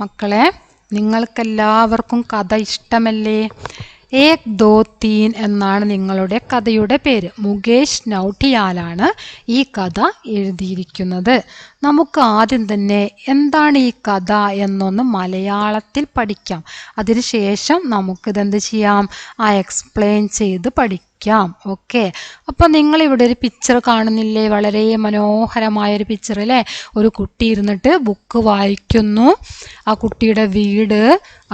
മക്കളെ, നിങ്ങൾക്കെല്ലാവർക്കും കഥ ഇഷ്ടമല്ലേ? ഏക് ദോ തീൻ എന്നാണ് നിങ്ങളുടെ കഥയുടെ പേര്. മുകേഷ് നൗട്ടിയാലാണ് ഈ കഥ എഴുതിയിരിക്കുന്നത്. നമുക്ക് ആദ്യം തന്നെ എന്താണ് ഈ കഥ എന്നൊന്ന് മലയാളത്തിൽ പഠിക്കാം. അതിനുശേഷം നമുക്കിതെന്ത് ചെയ്യാം, എക്സ്പ്ലെയിൻ ചെയ്ത് പഠിക്കാം. ഓക്കെ, അപ്പോൾ നിങ്ങളിവിടെ ഒരു പിക്ചർ കാണുന്നില്ലേ? വളരെ മനോഹരമായൊരു പിക്ചർ അല്ലേ? ഒരു കുട്ടി ഇരുന്നിട്ട് ബുക്ക് വായിക്കുന്നു. ആ കുട്ടിയുടെ വീട്,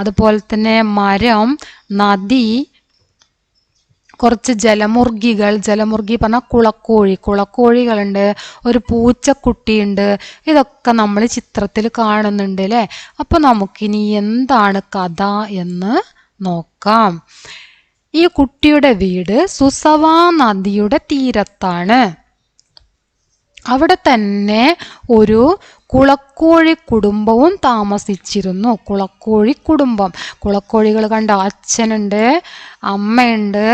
അതുപോലെ തന്നെ മരം, നദി, കുറച്ച് ജലമുർഗി പറഞ്ഞാൽ കുളക്കോഴികളുണ്ട്, ഒരു പൂച്ചക്കുട്ടിയുണ്ട്. ഇതൊക്കെ നമ്മൾ ചിത്രത്തിൽ കാണുന്നുണ്ട് അല്ലേ? അപ്പോൾ നമുക്കിനി എന്താണ് കഥ എന്ന് നോക്കാം. ഈ കുട്ടിയുടെ വീട് സുസവാ നദിയുടെ തീരത്താണ്. അവിടെ തന്നെ ഒരു കുളക്കോഴി കുടുംബവും താമസിച്ചിരുന്നു. കുളക്കോഴി കുടുംബം, കുളക്കോഴികൾ കണ്ട അച്ഛനുണ്ട്, അമ്മയുണ്ട്,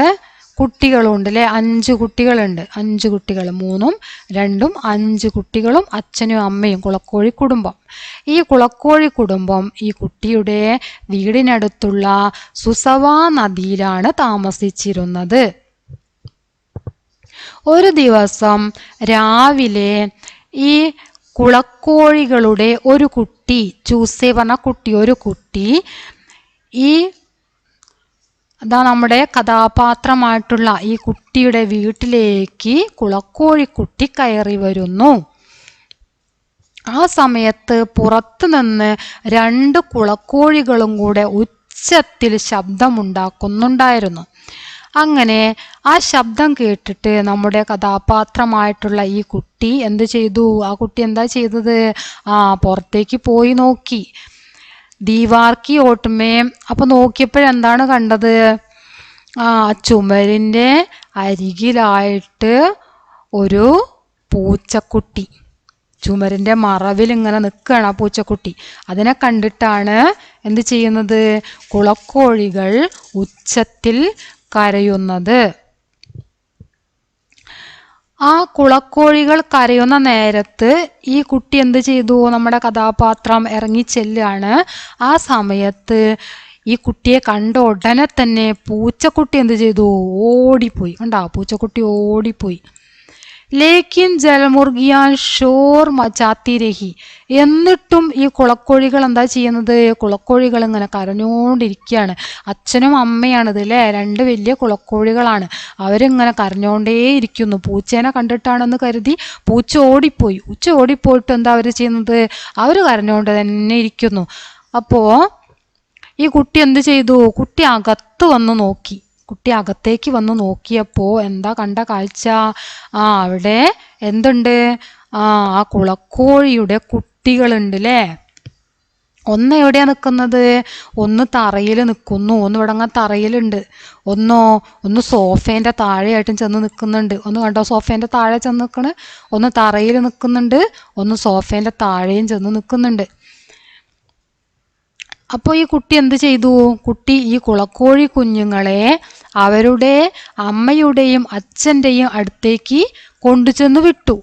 കുട്ടികളുണ്ട് അല്ലേ? 5 കുട്ടികളുണ്ട്. 5 കുട്ടികൾ, 3ഉം 2ഉം 5 കുട്ടികളും അച്ഛനും അമ്മയും, കുളക്കോഴി കുടുംബം. ഈ കുളക്കോഴി കുടുംബം ഈ കുട്ടിയുടെ വീടിനടുത്തുള്ള സുസവാ നദിയിലാണ് താമസിച്ചിരുന്നത്. ഒരു ദിവസം രാവിലെ ഈ കുളക്കോഴികളുടെ ഒരു കുട്ടി, ചൂസേ പറഞ്ഞ കുട്ടി, ഒരു കുട്ടി നമ്മുടെ കഥാപാത്രമായിട്ടുള്ള ഈ കുട്ടിയുടെ വീട്ടിലേക്ക് കുളക്കോഴിക്കുട്ടി കയറി വരുന്നു. ആ സമയത്ത് പുറത്തു നിന്ന് 2 കുളക്കോഴികളും കൂടെ ഉച്ചത്തിൽ ശബ്ദമുണ്ടാക്കുന്നുണ്ടായിരുന്നു. അങ്ങനെ ആ ശബ്ദം കേട്ടിട്ട് നമ്മുടെ കഥാപാത്രമായിട്ടുള്ള ഈ കുട്ടി എന്ത് ചെയ്തു? ആ കുട്ടി എന്താ ചെയ്തത്? പുറത്തേക്ക് പോയി നോക്കി. ദീവാർക്കി ഓട്ടുമേ. അപ്പൊ നോക്കിയപ്പോഴെന്താണ് കണ്ടത്? ചുമരിൻ്റെ അരികിലായിട്ട് ഒരു പൂച്ചക്കുട്ടി, ചുമരിൻ്റെ മറവിൽ ഇങ്ങനെ നിൽക്കുകയാണ് ആ പൂച്ചക്കുട്ടി. അതിനെ കണ്ടിട്ടാണ് എന്ത് ചെയ്യുന്നത്? കുളക്കോഴികൾ ഉച്ചത്തിൽ കരയുന്നത്. ആ കുളക്കോഴികൾ കരയുന്ന നേരത്ത് ഈ കുട്ടി എന്ത് ചെയ്തു? നമ്മുടെ കഥാപാത്രം ഇറങ്ങി ചെല്ലുകയാണ്. ആ സമയത്ത് ഈ കുട്ടിയെ കണ്ട ഉടനെ തന്നെ പൂച്ചക്കുട്ടി എന്ത് ചെയ്തു? ഓടിപ്പോയി. കണ്ടോ? പൂച്ചക്കുട്ടി ഓടിപ്പോയി. ലേക്കിൻ ജലമുർഗിയാൻ ഷോർ മചാത്തി രഹി. എന്നിട്ടും ഈ കുളക്കോഴികൾ എന്താ ചെയ്യുന്നത്? കുളക്കോഴികൾ ഇങ്ങനെ കരഞ്ഞോണ്ടിരിക്കുകയാണ്. അച്ഛനും അമ്മയാണിത് അല്ലേ? 2 വലിയ കുളക്കോഴികളാണ്. അവരിങ്ങനെ കരഞ്ഞോണ്ടേയിരിക്കുന്നു. പൂച്ചേനെ കണ്ടിട്ടാണെന്ന് കരുതി പൂച്ച ഓടിപ്പോയി. ഓടിപ്പോയിട്ട് എന്താ അവർ ചെയ്യുന്നത്? അവർ കരഞ്ഞോണ്ട് തന്നെ ഇരിക്കുന്നു. അപ്പോൾ ഈ കുട്ടി എന്ത് ചെയ്തു? കുട്ടി അകത്ത് വന്ന് നോക്കി. കുട്ടി അകത്തേക്ക് വന്ന് നോക്കിയപ്പോൾ എന്താ കണ്ട കാഴ്ച? അവിടെ എന്തുണ്ട്? ആ കുളക്കോഴിയുടെ കുട്ടികളുണ്ട് അല്ലേ? ഒന്ന് എവിടെയാ നിൽക്കുന്നത്? ഒന്ന് തറയിൽ നിൽക്കുന്നു, ഒന്ന് ഇവിടെ തറയിലുണ്ട്. ഒന്ന് സോഫേൻ്റെ താഴെയായിട്ടും ചെന്ന് നിൽക്കുന്നുണ്ട്. ഒന്ന് കണ്ടോ? സോഫേൻ്റെ താഴെ ചെന്ന് നിൽക്കണ്. ഒന്ന് തറയിൽ നിൽക്കുന്നുണ്ട്, ഒന്ന് സോഫേൻ്റെ താഴെയും ചെന്ന് നിൽക്കുന്നുണ്ട്. അപ്പോൾ ഈ കുട്ടി എന്ത് ചെയ്തു? കുട്ടി ഈ കുളക്കോഴി കുഞ്ഞുങ്ങളെ അവരുടെ അമ്മയുടെയും അച്ഛൻ്റെയും അടുത്തേക്ക് കൊണ്ടുചെന്ന് വിട്ടു.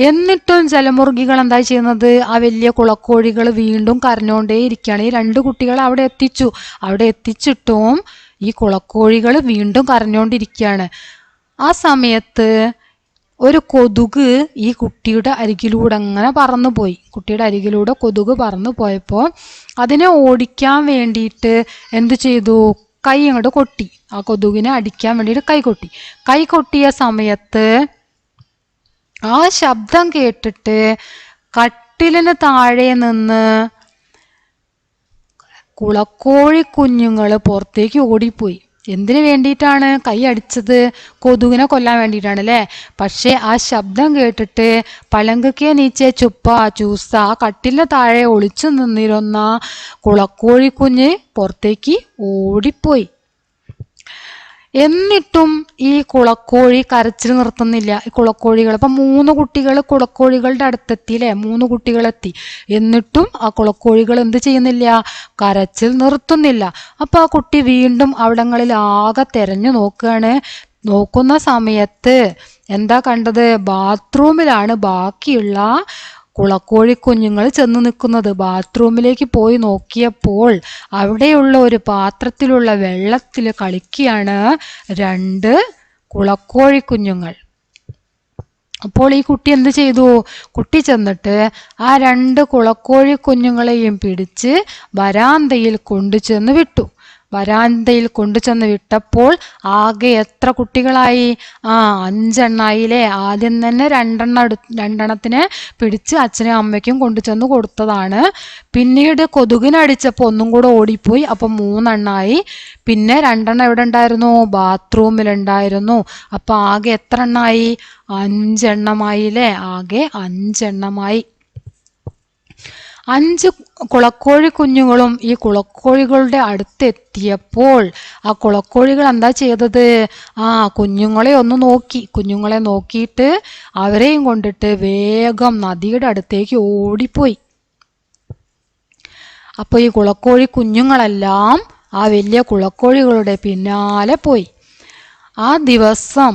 എന്നിട്ടും ജലമുർഗികൾ എന്താ ചെയ്യുന്നത്? ആ വലിയ കുളക്കോഴികൾ വീണ്ടും കരഞ്ഞോണ്ടേ ഇരിക്കുകയാണ്. ഈ 2 കുട്ടികളെ അവിടെ എത്തിച്ചു. അവിടെ എത്തിച്ചിട്ടും ഈ കുളക്കോഴികൾ വീണ്ടും കരഞ്ഞോണ്ടിരിക്കുകയാണ്. ആ സമയത്ത് ഒരു കൊതുക് ഈ കുട്ടിയുടെ അരികിലൂടെ അങ്ങനെ പറന്നുപോയി. കുട്ടിയുടെ അരികിലൂടെ കൊതുക് പറന്നു പോയപ്പോൾ അതിനെ ഓടിക്കാൻ വേണ്ടിയിട്ട് എന്ത് ചെയ്തു? കൈ അങ്ങോട്ട് കൊട്ടി. ആ കൊതുകിനെ അടിക്കാൻ വേണ്ടിയിട്ട് കൈ കൊട്ടിയ സമയത്ത് ആ ശബ്ദം കേട്ടിട്ട് കട്ടിലിന് താഴെ നിന്ന് കുളക്കോഴി കുഞ്ഞുങ്ങൾ പുറത്തേക്ക് ഓടിപ്പോയി. എന്തിനു വേണ്ടിയിട്ടാണ് കൈ അടിച്ചത്? കൊതുകിനെ കൊല്ലാൻ വേണ്ടിയിട്ടാണ് അല്ലേ? പക്ഷേ ആ ശബ്ദം കേട്ടിട്ട് പളങ്കക്കെ നീച്ചെ ചുപ്പ ചൂസ, കട്ടിലിന് താഴെ ഒളിച്ചു നിന്നിരുന്ന കുളക്കോഴി കുഞ്ഞ് പുറത്തേക്ക് ഓടിപ്പോയി. എന്നിട്ടും ഈ കുളക്കോഴി കരച്ചിൽ നിർത്തുന്നില്ല. ഈ കുളക്കോഴികൾ അപ്പം 3 കുട്ടികൾ കുളക്കോഴികളുടെ അടുത്തെത്തി അല്ലേ? 3 കുട്ടികളെത്തി. എന്നിട്ടും ആ കുളക്കോഴികൾ എന്ത് ചെയ്യുന്നില്ല? കരച്ചിൽ നിർത്തുന്നില്ല. അപ്പോൾ ആ കുട്ടി വീണ്ടും അവിടങ്ങളിൽ ആകെ തെരഞ്ഞു നോക്കുകയാണ്. നോക്കുന്ന സമയത്ത് എന്താ കണ്ടത്? ബാത്റൂമിലാണ് ബാക്കിയുള്ള കുളക്കോഴിക്കുഞ്ഞുങ്ങൾ ചെന്ന് നിൽക്കുന്നത്. ബാത്റൂമിലേക്ക് പോയി നോക്കിയപ്പോൾ അവിടെയുള്ള ഒരു പാത്രത്തിലുള്ള വെള്ളത്തിൽ കളിക്കുകയാണ് 2 കുളക്കോഴിക്കുഞ്ഞുങ്ങൾ. അപ്പോൾ ഈ കുട്ടി എന്ത് ചെയ്തു? കുട്ടി ചെന്നിട്ട് ആ 2 കുളക്കോഴിക്കുഞ്ഞുങ്ങളെയും പിടിച്ച് വരാന്തയിൽ കൊണ്ടുചെന്ന് വിട്ടു. വരാന്തയിൽ കൊണ്ടുചെന്ന് വിട്ടപ്പോൾ ആകെ എത്ര കുട്ടികളായി? 5 എണ്ണായില്ലേ? ആദ്യം തന്നെ 2 പിടിച്ച് അച്ഛനും അമ്മയ്ക്കും കൊണ്ടുചെന്ന് കൊടുത്തതാണ്. പിന്നീട് കൊതുകിനടിച്ചപ്പോൾ ഒന്നും കൂടെ ഓടിപ്പോയി. അപ്പം 3 എണ്ണായി. പിന്നെ 2 എവിടെ ഉണ്ടായിരുന്നു? ബാത്റൂമിലുണ്ടായിരുന്നു. അപ്പൊ ആകെ എത്ര എണ്ണായി? 5 എണ്ണമായില്ലേ? ആകെ 5 എണ്ണമായി. 5 കുളക്കോഴി കുഞ്ഞുങ്ങളും ഈ കുളക്കോഴികളുടെ അടുത്തെത്തിയപ്പോൾ ആ കുളക്കോഴികൾ എന്താ ചെയ്തത്? കുഞ്ഞുങ്ങളെ ഒന്ന് നോക്കി. കുഞ്ഞുങ്ങളെ നോക്കിയിട്ട് അവരെയും കൊണ്ടിട്ട് വേഗം നദിയുടെ അടുത്തേക്ക് ഓടിപ്പോയി. അപ്പോൾ ഈ കുളക്കോഴി കുഞ്ഞുങ്ങളെല്ലാം ആ വലിയ കുളക്കോഴികളുടെ പിന്നാലെ പോയി. ആ ദിവസം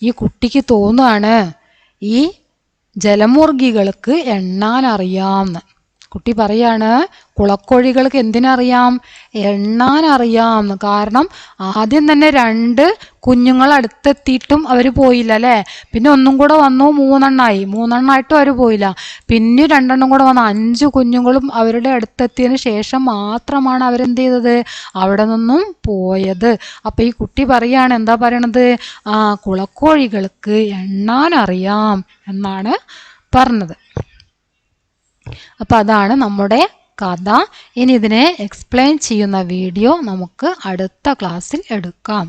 ഈ കുട്ടിക്ക് തോന്നുകയാണ് ഈ ജലമുർഗികൾക്ക് എണ്ണാൻ അറിയാമെന്ന്. കുട്ടി പറയാണ് കുളക്കോഴികൾക്ക് എന്തിനറിയാം? എണ്ണാൻ അറിയാം. കാരണം ആദ്യം തന്നെ 2 കുഞ്ഞുങ്ങൾ അടുത്തെത്തിയിട്ടും അവർ പോയില്ല അല്ലേ? പിന്നെ ഒന്നും കൂടെ വന്നു, 3 എണ്ണായി. 3 എണ്ണമായിട്ടും അവർ പോയില്ല. പിന്നെ 2 എണ്ണം കൂടെ വന്നു. 5 കുഞ്ഞുങ്ങളും അവരുടെ അടുത്തെത്തിയതിന് ശേഷം മാത്രമാണ് അവരെന്ത് ചെയ്തത്? അവിടെ നിന്നും പോയത്. അപ്പൊ ഈ കുട്ടി പറയാണ്, എന്താ പറയണത്? കുളക്കോഴികൾക്ക് എണ്ണാൻ അറിയാം എന്നാണ് പറഞ്ഞത്. അപ്പൊ അതാണ് നമ്മുടെ കഥ. ഇനി ഇതിനെ എക്സ്പ്ലെയിൻ ചെയ്യുന്ന വീഡിയോ നമുക്ക് അടുത്ത ക്ലാസ്സിൽ എടുക്കാം.